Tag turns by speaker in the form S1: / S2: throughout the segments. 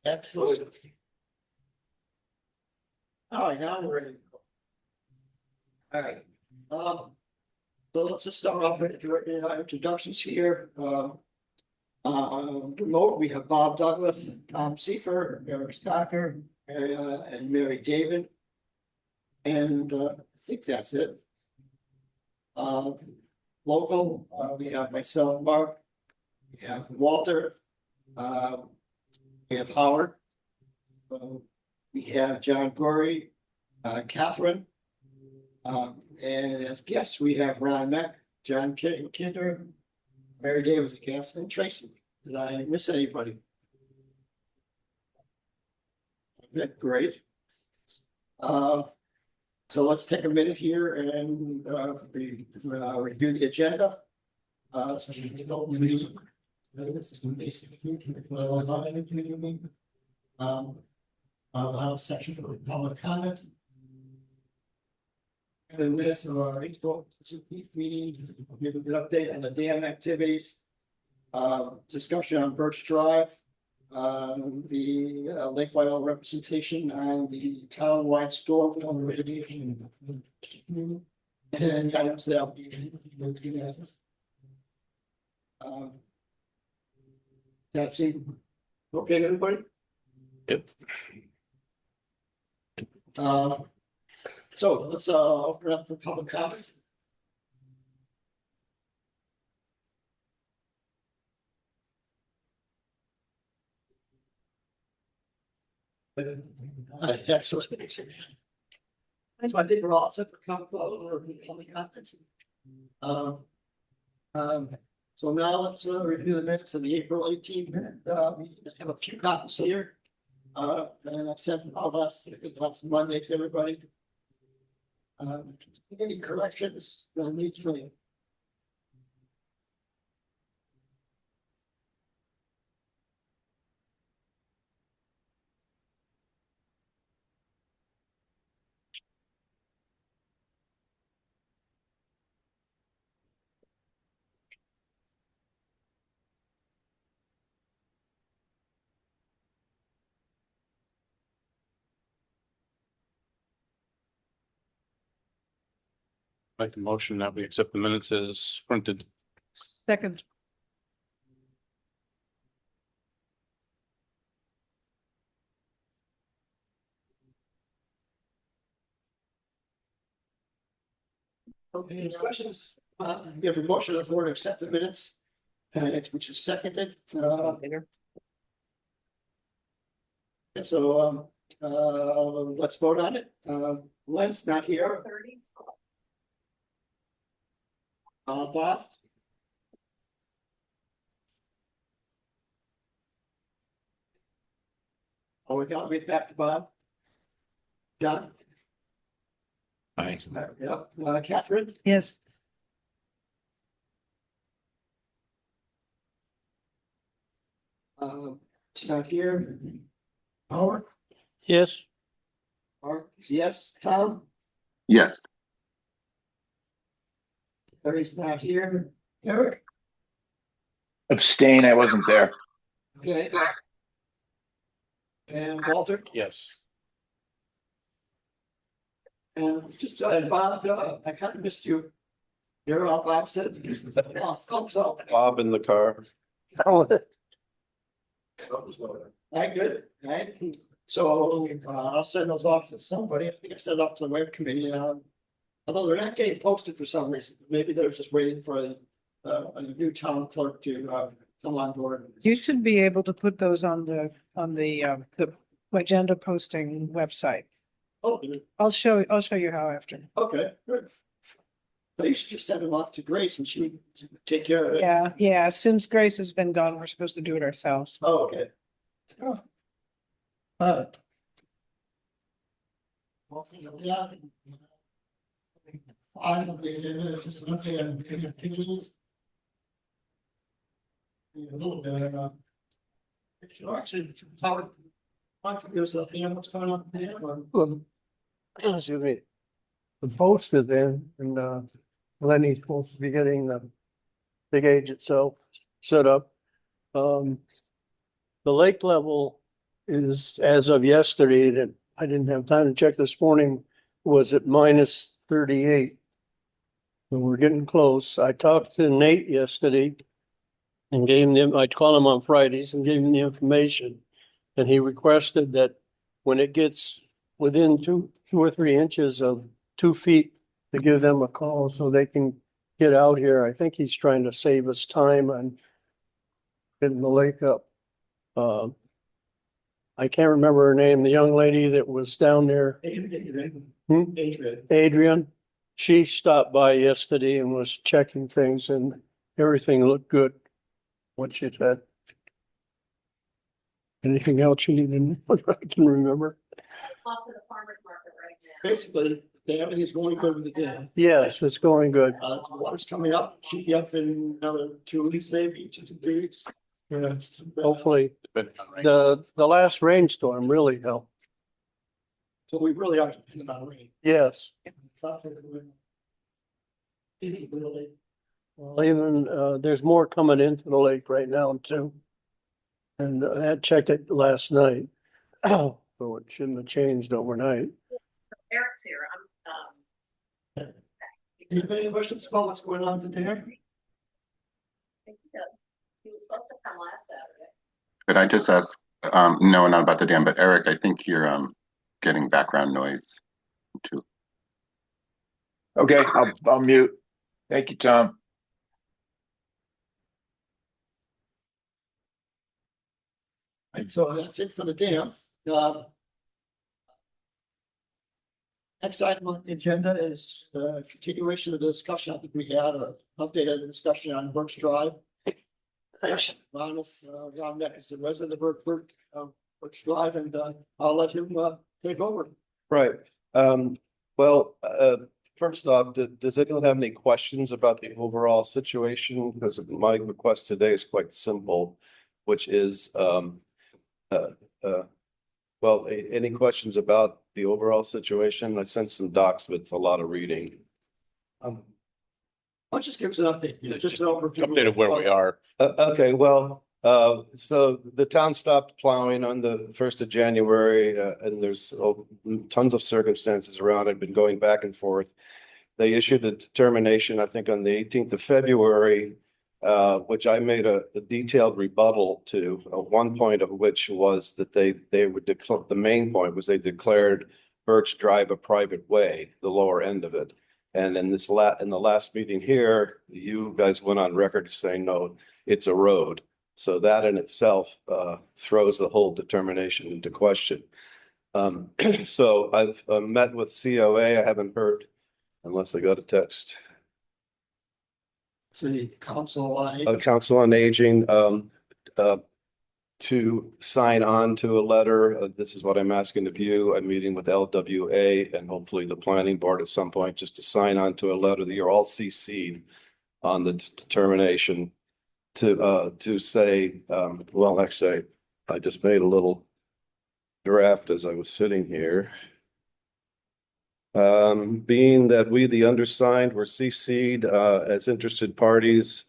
S1: Absolutely. All right, now we're ready. All right. So let's just start off with our introductions here. Remote, we have Bob Douglas, Tom Seifer, Eric Stocker, and Mary David. And I think that's it. Local, we have myself, Mark, we have Walter, we have Howard, we have John Gorey, Catherine, and as guests, we have Ron Meck, John Kinder, Mary Davis, a guest, and Tracy. Did I miss anybody? Okay, great. So let's take a minute here and review the agenda. So you can go with music. This is the basic allow a section for public comment. And minutes of our April meeting, give an update on the dam activities. Discussion on Birch Drive. The Lake Wyola representation on the town-wide storm remediation. And items that will be looking at this. That seem okay to everybody?
S2: Yep.
S1: So let's open up for public comments. Excellent. So I think we're all set for public comments. So now let's review the minutes of the April 18th. We have a few copies here. And I sent all of us last Monday to everybody. Any corrections that needs to be?
S2: Make the motion that we accept the minutes as printed.
S3: Second.
S1: Okay, any questions? We have a motion of the board to accept the minutes, which is seconded. So let's vote on it. Len's not here. Bob? Oh, we got to get back to Bob. John?
S2: Aye.
S1: Yeah, Catherine?
S3: Yes.
S1: She's not here. Howard?
S2: Yes.
S1: Mark, yes. Tom?
S4: Yes.
S1: Larry's not here. Eric?
S4: Abstain, I wasn't there.
S1: Okay. And Walter?
S2: Yes.
S1: And just, Bob, I kind of missed you. You're all Bob said. Thumbs up.
S2: Bob in the car.
S1: All right, good. All right. So I'll send those off to somebody. I think I sent it off to the web committee. Although they're not getting posted for some reason. Maybe they're just waiting for a new town clerk to come on board.
S3: You should be able to put those on the agenda posting website.
S1: Oh,
S3: I'll show you how after.
S1: okay, good. So you should just send them off to Grace and she would take care of it.
S3: Yeah. Since Grace has been gone, we're supposed to do it ourselves.
S1: Oh, okay. Oh. Yeah. Just an update on the activities. A little bit, actually, Howard, why don't you give us a hand, what's going on there?
S5: Excuse me. The post is in and Lenny's supposed to be getting the gauge itself set up. the lake level is, as of yesterday, that I didn't have time to check this morning, was at minus 38. So we're getting close. I talked to Nate yesterday and gave him, I call him on Fridays and gave him the information. And he requested that when it gets within two or 3 inches of 2 feet, to give them a call so they can get out here. I think he's trying to save us time on getting the lake up. I can't remember her name, the young lady that was down there. Hmm? Adrian. She stopped by yesterday and was checking things and everything looked good. What she said. Anything else you need to know that I can remember?
S6: Off to the farmer's market right now.
S1: Basically, everything is going good with the dam.
S5: Yes, it's going good.
S1: The water's coming up, should be up in another 2 weeks, maybe 2 to 3 weeks.
S5: Yeah, hopefully.
S2: Depending on rain.
S5: The last rainstorm really helped.
S1: So we really are dependent on rain.
S5: Yes.
S1: It's not like we're- Really,
S5: Well, even, there's more coming into the lake right now too. And I had checked it last night. So it shouldn't have changed overnight.
S6: Eric's here,
S1: you have any questions about what's going on today?
S6: I think he does. He was supposed to come last Saturday.
S7: Could I just ask, no, not about the dam, but Eric, I think you're getting background noise too.
S4: Okay, I'll mute. Thank you, Tom.
S1: Right, so that's it for the dam. Uh, Next item on the agenda is the continuation of the discussion. I think we had an updated discussion on Burke's Drive. Ron Neck is the resident of Burke's Drive, and I'll let him take over.
S8: Right. First off, does anyone have any questions about the overall situation? Because my request today is quite simple, which is, any questions about the overall situation? I sent some docs, but it's a lot of reading.
S1: I'll just give us an update, just an overview.
S2: Update of where we are.
S8: Okay, so the town stopped plowing on the 1st of January, and there's tons of circumstances around it, been going back and forth. They issued a determination, I think, on the 18th of February, which I made a detailed rebuttal to, one point of which was that they would declare, the main point was they declared Birch Drive a private way, the lower end of it. And in in the last meeting here, you guys went on record saying, no, it's a road. So that in itself throws the whole determination into question. So I've met with COA. I haven't heard, unless I got a text.
S1: City Council.
S8: Council on Aging to sign on to a letter. This is what I'm asking of you. I'm meeting with LWA and hopefully the planning board at some point, just to sign on to a letter that you're all CC'd on the determination to say, well, actually, I just made a little draft as I was sitting here. Being that we, the undersigned, were CC'd as interested parties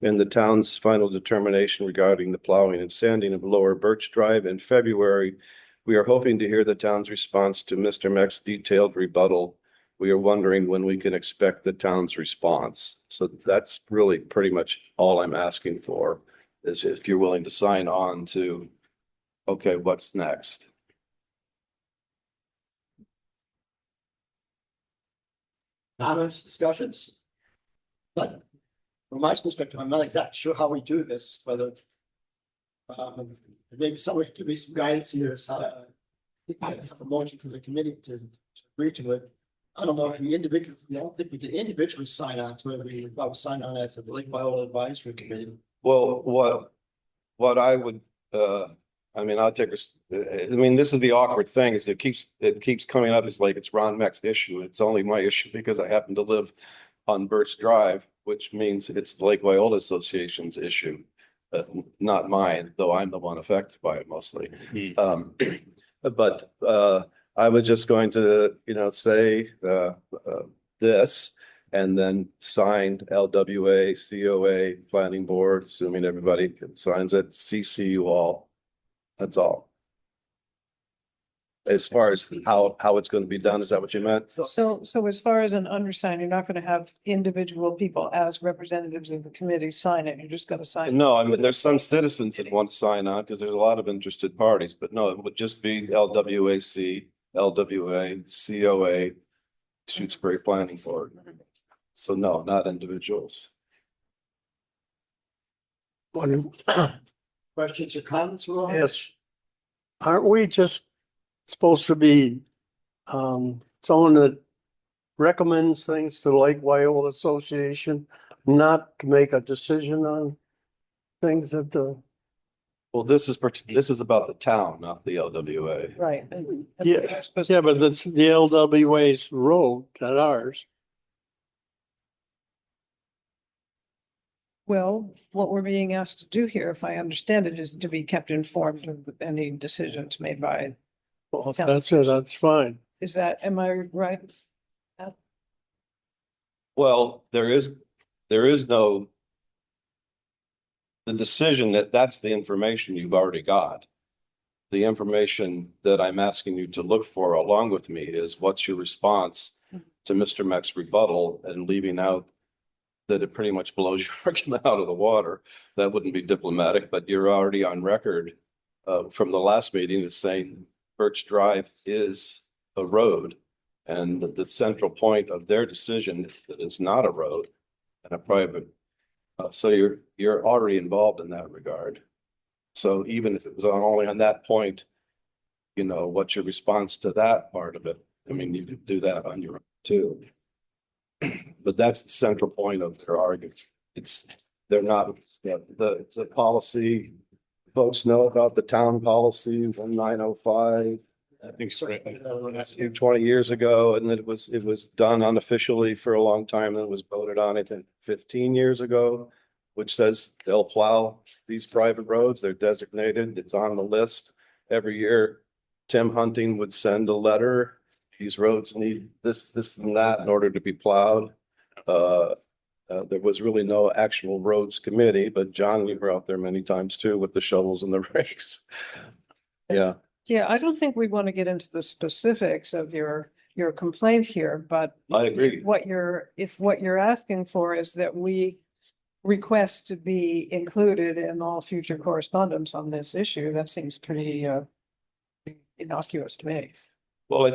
S8: in the town's final determination regarding the plowing and sanding of Lower Birch Drive in February, we are hoping to hear the town's response to Mr. Meck's detailed rebuttal. We are wondering when we can expect the town's response. So that's really pretty much all I'm asking for, is if you're willing to sign on to, okay, what's next?
S1: Comments, discussions? But from my perspective, I'm not exactly sure how we do this, whether maybe someone could give me some guidance here. I have a motion for the committee to agree to it. I don't know if we individually, I don't think we can individually sign on to it. We would sign on as a Lake Wyola Advisory Committee.
S8: Well, what I would, I mean, I'll take, I mean, this is the awkward thing is it keeps coming up as like it's Ron Meck's issue. It's only my issue because I happen to live on Birch Drive, which means it's the Lake Wyola Association's issue, not mine, though I'm the one affected by it mostly. But I was just going to, say this and then sign LWA, COA, planning board, assuming everybody signs it, CC you all That's all. As far as how it's going to be done, is that what you meant?
S3: So as far as an undersign, you're not gonna have individual people as representatives of the committee sign it, you're just gonna sign.
S8: No, I mean, there's some citizens that want to sign on because there's a lot of interested parties, but no, it would just be LWAC, LWA, COA, Shutesbury Planning Board. So no, not individuals.
S1: Questions or comments, Ron?
S5: Yes. Aren't we just supposed to be, someone that recommends things to the Lake Wyola Association, not to make a decision on things that the,
S8: Well, this is about the town, not the LWA.
S3: Right.
S5: yeah, yeah, but that's the LWA's road, not ours.
S3: Well, what we're being asked to do here, if I understand it, is to be kept informed of any decisions made by,
S5: Well, if that's it, that's fine.
S3: is that, am I right?
S8: Well, there is no. The decision that's the information you've already got. The information that I'm asking you to look for along with me is what's your response to Mr. Meck's rebuttal and leaving out that it pretty much blows your argument out of the water. That wouldn't be diplomatic, but you're already on record from the last meeting as saying Birch Drive is a road. And the central point of their decision is that it's not a road and a private. So you're already involved in that regard. So even if it was only on that point, you know, what's your response to that part of it? I mean, you could do that on your own too. But that's the central point of their argument. They're not, the policy, folks know about the town policy 1905.
S2: I think so.
S8: 20 years ago, and it was done unofficially for a long time, and it was voted on it 15 years ago, which says they'll plow these private roads. They're designated. It's on the list. Every year, Tim Hunting would send a letter. These roads need this, and that in order to be plowed. There was really no actual roads committee, but John, you were out there many times too with the shovels and the rakes. Yeah.
S3: Yeah, I don't think we want to get into the specifics of your complaint here, but
S8: I agree.
S3: what you're asking for is that we request to be included in all future correspondence on this issue, that seems pretty innocuous to me.
S8: Well,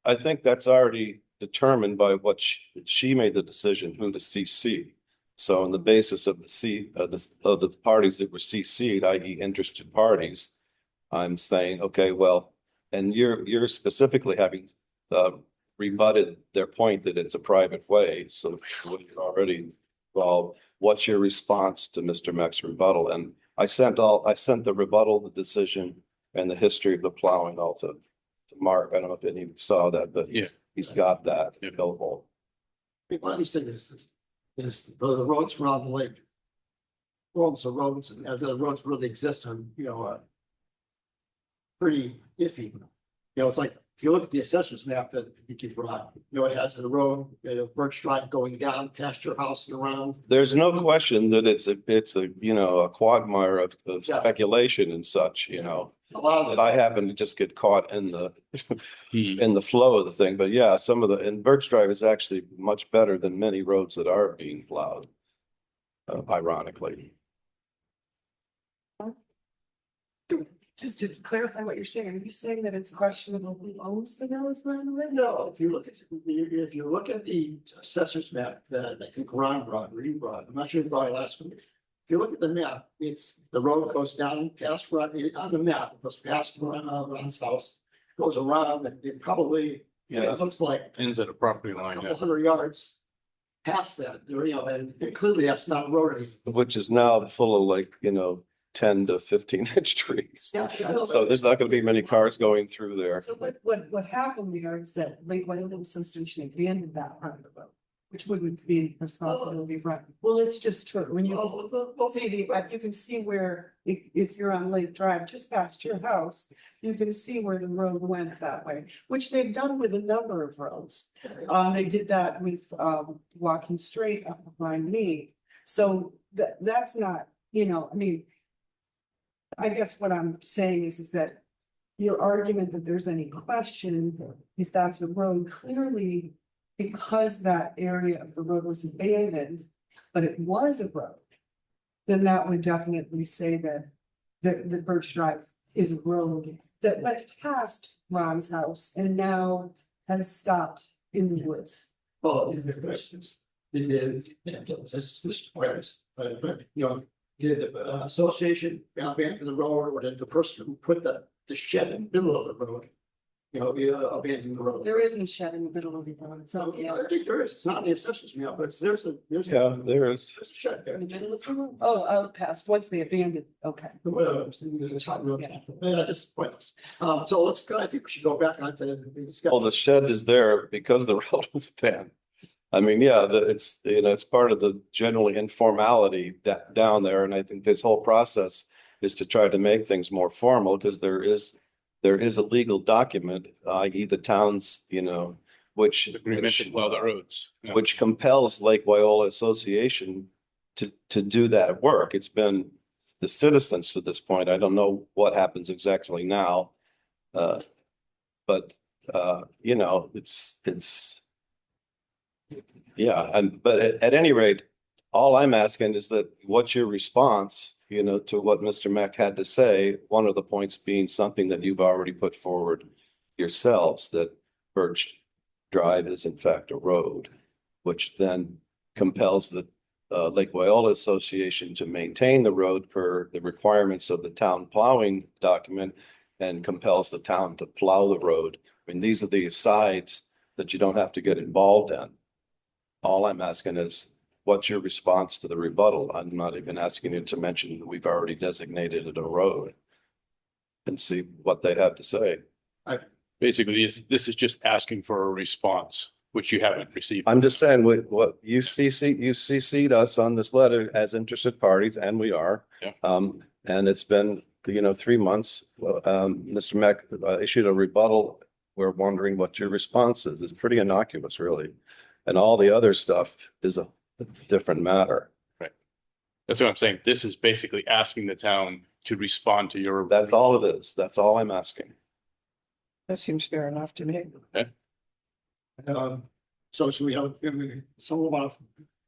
S8: I think that's already determined by what she made the decision who to CC. So on the basis of the parties that were CC'd, i.e. interested parties, I'm saying, okay, well, and you're specifically having rebutted their point that it's a private way. So you're already, well, what's your response to Mr. Meck's rebuttal? And I sent the rebuttal, the decision, and the history of the plowing all to Mark. I don't know if any of you saw that, but he's got that available.
S1: I think one of these things is the roads around the lake. Roads are roads, and the roads really exist are, you know, pretty iffy. You know, it's like, if you look at the assessor's map that you keep around, you know, it has the road, Birch Drive going down past your house and around.
S8: There's no question that it's a you know, a quagmire of speculation and such, you know.
S1: A lot of
S8: That I happen to just get caught in the flow of the thing, but yeah, and Birch Drive is actually much better than many roads that are being plowed. Ironically.
S9: Just to clarify what you're saying, are you saying that it's questionable who owns the roads around the lake?
S1: No, if you look at the assessor's map that I think Ron brought, or you brought, I'm not sure if you brought it last week. If you look at the map, the road goes down past Ron, on the map, it goes past Ron's house, goes around, and it probably, it looks like
S2: Ends at a property
S1: a
S2: line.
S1: couple hundred yards past that, you know, and clearly that's not road.
S8: Which is now full of like, you know, 10 to 15 inch trees.
S1: Yeah.
S8: So there's not gonna be many cars going through there.
S9: So what happened there is that Lake Wyola Association abandoned that part of the road, which wouldn't be responsibility of right. Well, it's just true. When you see you can see where, if you're on Lake Drive, just past your house, you can see where the road went that way, which they've done with a number of roads. They did that with walking straight up behind me. So that's not, you know, I mean, I guess what I'm saying is that your argument that there's any question if that's a road, clearly because that area of the road was abandoned, but it was a road, then that would definitely say that the Birch Drive is a road that went past Ron's house and now has stopped in the woods.
S1: Well, is there questions? This is wireless, but, you know, did the association abandon the road, or did the person who put the shed in the middle of the road, you know, abandon the road?
S9: There isn't a shed in the middle of the road. It's not,
S1: I think there is, it's not in the assessors, you know, but there's a.
S8: Yeah, there is.
S1: There's a shed there.
S9: in the middle of the road. Oh, out past, once they abandoned, okay.
S1: Well, it's hot road. Yeah, just pointless. So let's go, I think we should go back on to the discussion.
S8: Well, the shed is there because the road was banned. I mean, yeah, it's, you know, it's part of the generally informality down there. And I think this whole process is to try to make things more formal because there is a legal document, i.e. the town's, you know, which
S2: Agreement to plow the roads. Yeah.
S8: which compels Lake Wyola Association to do that work. It's been the citizens to this point. I don't know what happens exactly now. But you know, it's yeah, but at any rate, all I'm asking is that what's your response, you know, to what Mr. Mack had to say, one of the points being something that you've already put forward yourselves, that Birch Drive is in fact a road, which then compels the Lake Wyola Association to maintain the road per the requirements of the town plowing document and compels the town to plow the road. I mean, these are the asides that you don't have to get involved in. All I'm asking is, what's your response to the rebuttal? I'm not even asking you to mention that we've already designated it a road and see what they have to say.
S2: Basically, this is just asking for a response, which you haven't received.
S8: I'm just saying what you CC'd us on this letter as interested parties, and we are.
S2: Yeah.
S8: And it's been, you know, 3 months. Mr. Mack issued a rebuttal. We're wondering what your response is. It's pretty innocuous, really. And all the other stuff is a different matter.
S2: Right. That's what I'm saying. This is basically asking the town to respond to your.
S8: That's all it is. That's all I'm asking.
S3: That seems fair enough to me.
S1: So should we have, someone want to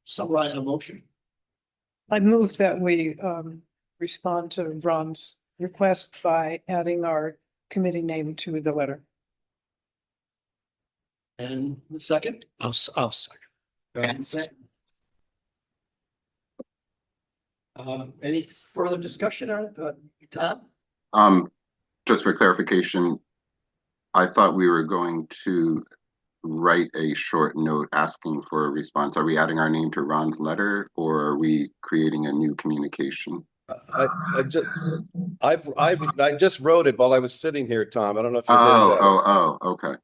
S1: summarize a motion?
S3: I move that we respond to Ron's request by adding our committee name to the letter.
S1: And the second?
S5: I'll second.
S1: And second. Any further discussion on it, Tom?
S7: Just for clarification, I thought we were going to write a short note asking for a response. Are we adding our name to Ron's letter, or are we creating a new communication?
S8: I just wrote it while I was sitting here, Tom. I don't know if you heard that.
S7: Okay.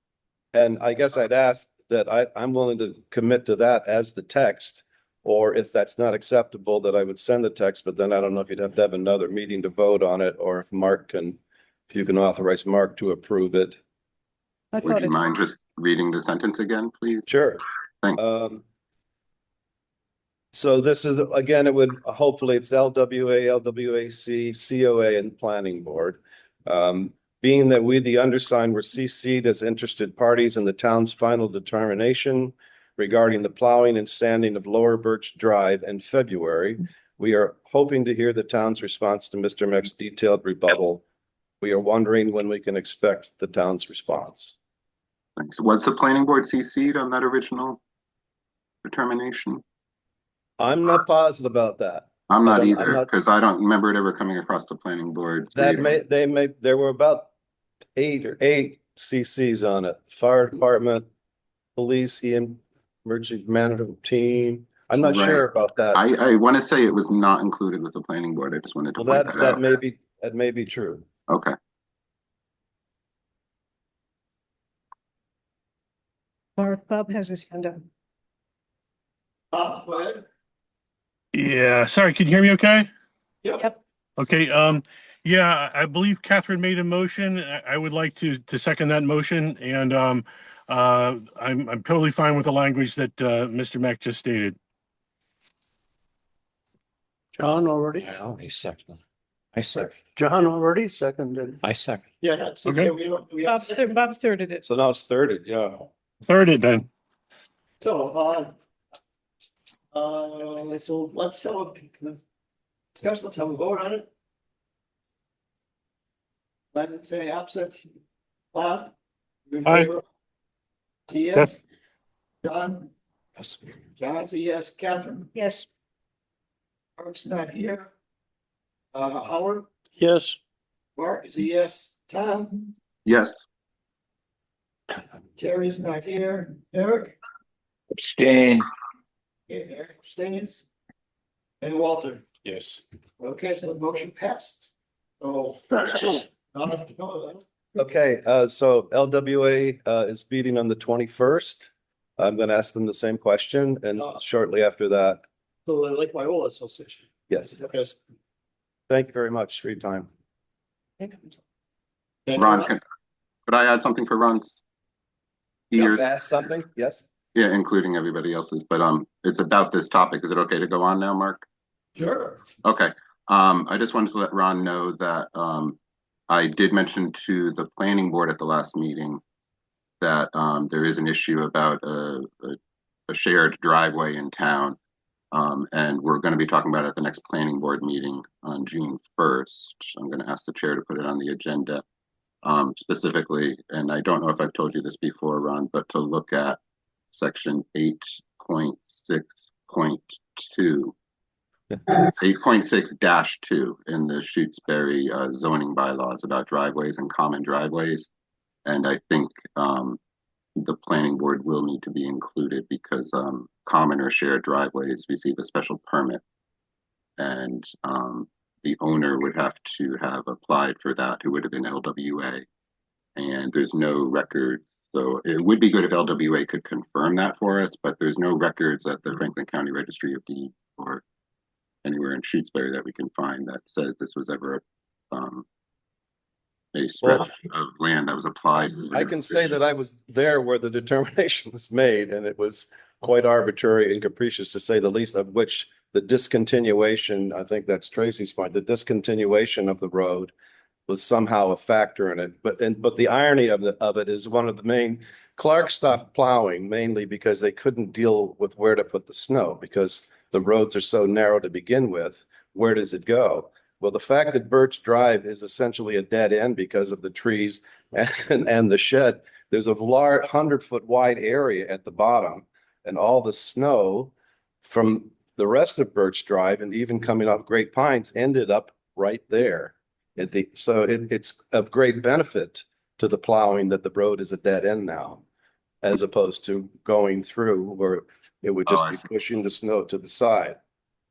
S8: And I guess I'd ask that I'm willing to commit to that as the text, or if that's not acceptable, that I would send the text, but then I don't know if you'd have to have another meeting to vote on it, or if you can authorize Mark to approve it.
S3: I
S7: Would
S3: thought
S7: you
S3: it's,
S7: mind just reading the sentence again, please?
S8: Sure.
S7: Thanks.
S8: So this is, again, it would, hopefully it's LWA, LWAC, COA, and Planning Board. Being that we, the undersigned, were CC'd as interested parties in the town's final determination regarding the plowing and sanding of Lower Birch Drive in February, we are hoping to hear the town's response to Mr. Mack's detailed rebuttal. We are wondering when we can expect the town's response.
S7: Thanks. Was the planning board CC'd on that original determination?
S8: I'm not positive about that.
S7: I'm not
S8: I'm
S7: either,
S8: not-
S7: because I don't remember it ever coming across the planning board.
S8: There were about eight CCs on it. Fire department, police, emergency management team. I'm not
S7: Right.
S8: sure about that.
S7: I want to say it was not included with the planning board. I just wanted to
S8: Well,
S7: point that
S8: that
S7: out.
S8: may be true.
S7: Okay.
S3: Bob has his hand up.
S1: Go ahead.
S10: Yeah, sorry, can you hear me okay?
S3: Yep.
S10: Okay, yeah, I believe Catherine made a motion. I would like to second that motion, and I'm totally fine with the language that Mr. Mack just stated.
S5: John already?
S8: I already seconded.
S2: I second.
S5: John already seconded.
S2: I second.
S1: Yeah, that's,
S10: Okay.
S1: so we have,
S3: Bob thirded it.
S8: So now it's thirded, yeah.
S10: Thirded then.
S1: so, so let's have a discussion, let's have a vote on it. Let say absent. Bob? You in
S10: Aye.
S1: favor? Say yes.
S10: Yes.
S1: John?
S2: Yes.
S1: John's a yes. Catherine?
S3: Yes,
S1: Mark's not here. Howard?
S5: Yes,
S1: Mark is a yes. Tom?
S7: Yes,
S1: Terry's not here. Eric?
S4: Abstain.
S1: Yeah, Eric abstains. And Walter?
S2: Yes.
S1: Okay, so the motion passed. So. No,
S8: Okay, so LWA is meeting on the 21st. I'm gonna ask them the same question and shortly after that,
S1: so like Wyola Association.
S8: yes.
S1: Okay.
S8: Thank you very much for your time.
S1: Thank you,
S7: Ron, could I add something for Ron's ears?
S8: Ask something? Yes?
S7: Yeah, including everybody else's, but it's about this topic. Is it okay to go on now, Mark?
S1: Sure.
S7: Okay, I just wanted to let Ron know that I did mention to the planning board at the last meeting that there is an issue about a shared driveway in town. And we're going to be talking about it at the next planning board meeting on June 1st. I'm going to ask the chair to put it on the agenda specifically, and I don't know if I've told you this before, Ron, but to look at section 8.6.2. 8.6-2 in the Shutesbury zoning bylaws about driveways and common driveways. And I think the planning board will need to be included because common or shared driveways receive a special permit. And the owner would have to have applied for that, who would have been LWA. And there's no record. So it would be good if LWA could confirm that for us, but there's no records at the Franklin County Registry of Deeds or anywhere in Shutesbury that we can find that says this was ever a stretch of land that was applied.
S8: I can say that I was there where the determination was made, and it was quite arbitrary and capricious, to say the least, of which the discontinuation, I think that's Tracy's point, the discontinuation of the road was somehow a factor in it. But the irony of it is one of the main, Clark stopped plowing mainly because they couldn't deal with where to put the snow, because the roads are so narrow to begin with. Where does it go? Well, the fact that Birch Drive is essentially a dead end because of the trees and the shed, there's a large 100-foot wide area at the bottom, and all the snow from the rest of Birch Drive and even coming up Great Pines ended up right there. So it's of great benefit to the plowing that the road is a dead end now, as opposed to going through where it would just be pushing the snow to the side.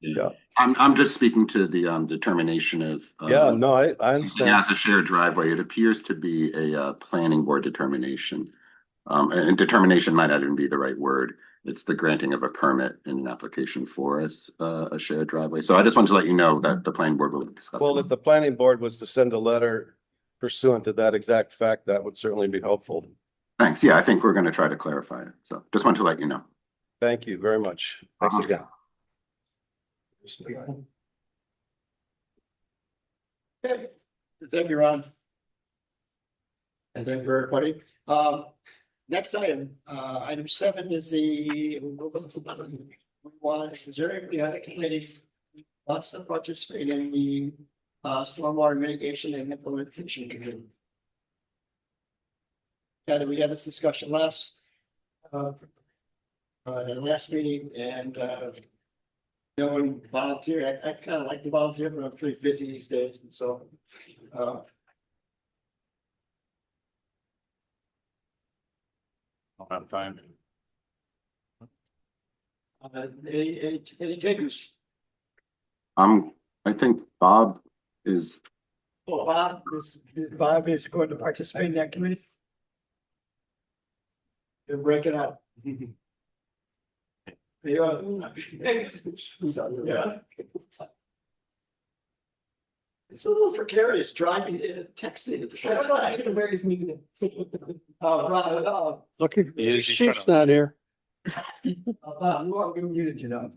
S8: Yeah.
S7: I'm just speaking to the determination of
S8: Yeah, no, I understand.
S7: as a shared driveway. It appears to be a planning board determination. And determination might not even be the right word. It's the granting of a permit in an application for us, a shared driveway. So I just wanted to let you know that the planning board will discuss.
S8: Well, if the planning board was to send a letter pursuant to that exact fact, that would certainly be helpful.
S7: Thanks. Yeah, I think we're going to try to clarify it. So just wanted to let you know.
S8: Thank you very much. Thanks again.
S1: Okay. Thank you, Ron. And thank you for everybody. Next item, item 7 is the the committee wants to participate in the stormwater mitigation and implementation committee. And we had this discussion last meeting, and no one volunteered. I kind of like to volunteer, but I'm pretty busy these days, and so
S2: Don't have time.
S1: any takers?
S7: I think Bob is.
S1: Well, Bob is going to participate in that committee. They're breaking up. Yeah. It's a little precarious driving, texting at the same time.
S9: So where is meeting?
S1: Right,
S5: look,
S2: He is, he's
S5: she's
S2: trying to-
S5: not here.
S1: I'm giving you the, you know.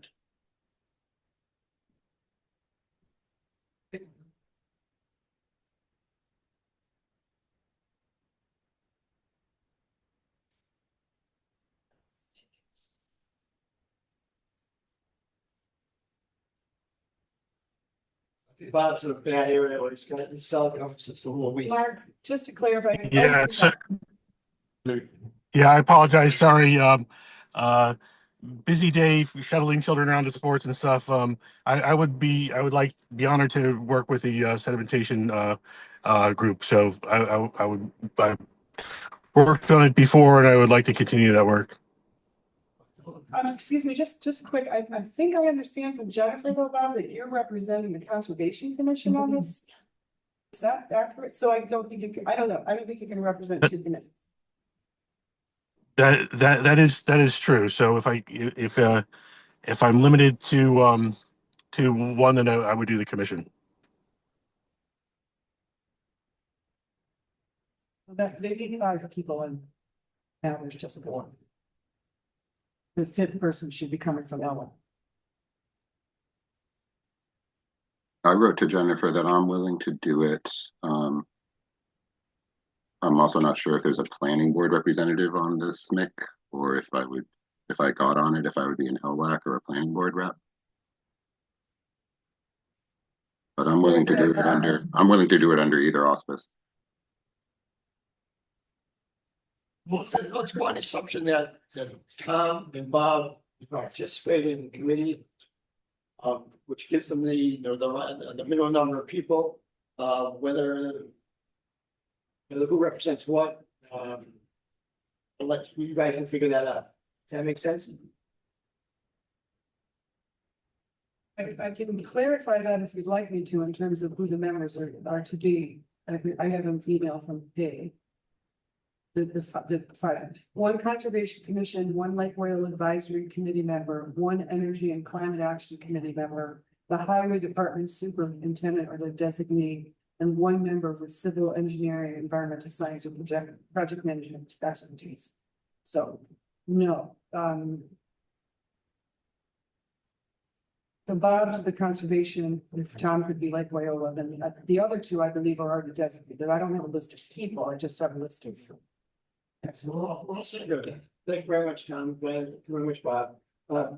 S1: Bob's in a bad area where he's got his cell coverage, it's a little weak.
S9: Mark, just to clarify.
S10: Yeah, so, yeah, I apologize. Sorry. Busy day shuttling children around to sports and stuff. I would like be honored to work with the sedimentation group. So I worked on it before, and I would like to continue that work.
S9: Excuse me, just quick, I think I understand from Jennifer though, Bob, that you're representing the Conservation Commission on this. Is that accurate? So I don't think I don't know, I don't think you can represent two committees.
S10: That is true. So if I'm limited to one, then I would do the commission.
S9: That they need 5 people and now there's just 1. The 5th person should be coming from Ellen.
S7: I wrote to Jennifer that I'm willing to do it. I'm also not sure if there's a planning board representative on this SMIC, or if I got on it, if I would be an LWAC or a planning board rep. But I'm willing to do it under either auspice.
S1: Well, let's go on assumption that Tom and Bob participated in the committee. Which gives them the minimum number of people, whether who represents what. You guys can figure that out. Does that make sense?
S9: I can clarify that if you'd like me to in terms of who the members are to be. I have an email from Dave. The 5, 1 Conservation Commission, 1 Lake Wyola Advisory Committee member, 1 Energy and Climate Action Committee member, the Highway Department Superintendent or the designee, and 1 member with Civil Engineering, Environmental Science, or Project Management expertise. So, no. So Bob's the conservation, if Tom could be like Wyola, then the other 2, I believe, are already designated. I don't have a list of people, I just have a list of.
S1: Well, thank you very much, Tom. Thank you very much, Bob.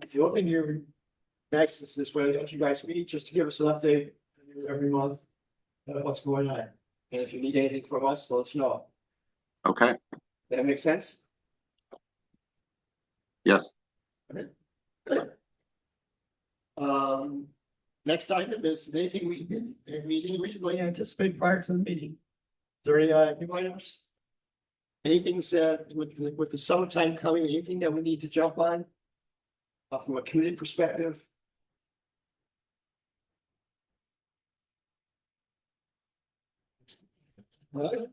S1: If you open your access this way, don't you guys meet just to give us an update every month of what's going on. And if you need anything from us, let us know.
S7: Okay.
S1: That makes sense?
S7: Yes.
S1: Okay. Good. Next item is anything we didn't reasonably anticipate prior to the meeting. Is there any new items? Anything said with the summertime coming, anything that we need to jump on? From a community perspective? Well,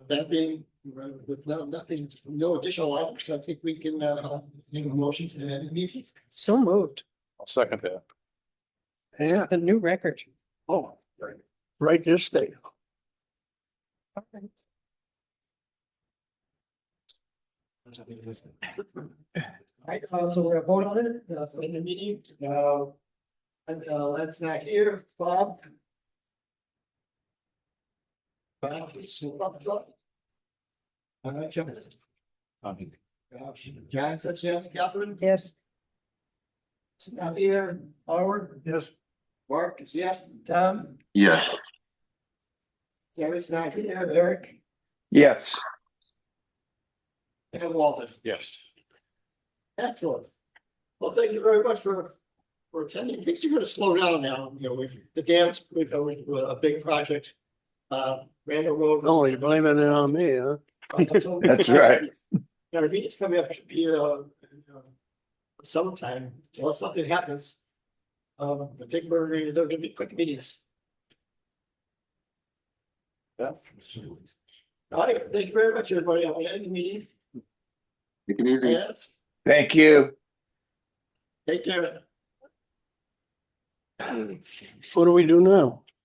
S1: that being, with nothing, no additional items, I think we can make a motion to end the meeting.
S3: So moved.
S2: I'll second that.
S5: Yeah,
S3: A new record.
S5: oh, right this day.
S1: Right, so we're gonna vote on it, in the meeting, that's not here, Bob. All right, John. John says yes, Catherine?
S3: Yes.
S1: It's not here, Howard?
S5: Yes.
S1: Mark is yes, Tom?
S7: Yes.
S1: Gary's not here, Eric?
S4: Yes.
S1: And Walter?
S2: Yes.
S1: Excellent. Well, thank you very much for attending. Things are gonna slow down now, with the dams, with a big project. Randall Road.
S5: Oh, you're blaming it on me, huh?
S4: That's right.
S1: Yeah, I mean, it's coming up to be, summertime, unless something happens. I think they're gonna be quick meetings. Yeah. All right, thank you very much, everybody. I'm gonna end the meeting.
S7: Take it easy.
S1: Yeah,
S4: Thank you.
S1: take care.
S5: What do we do now?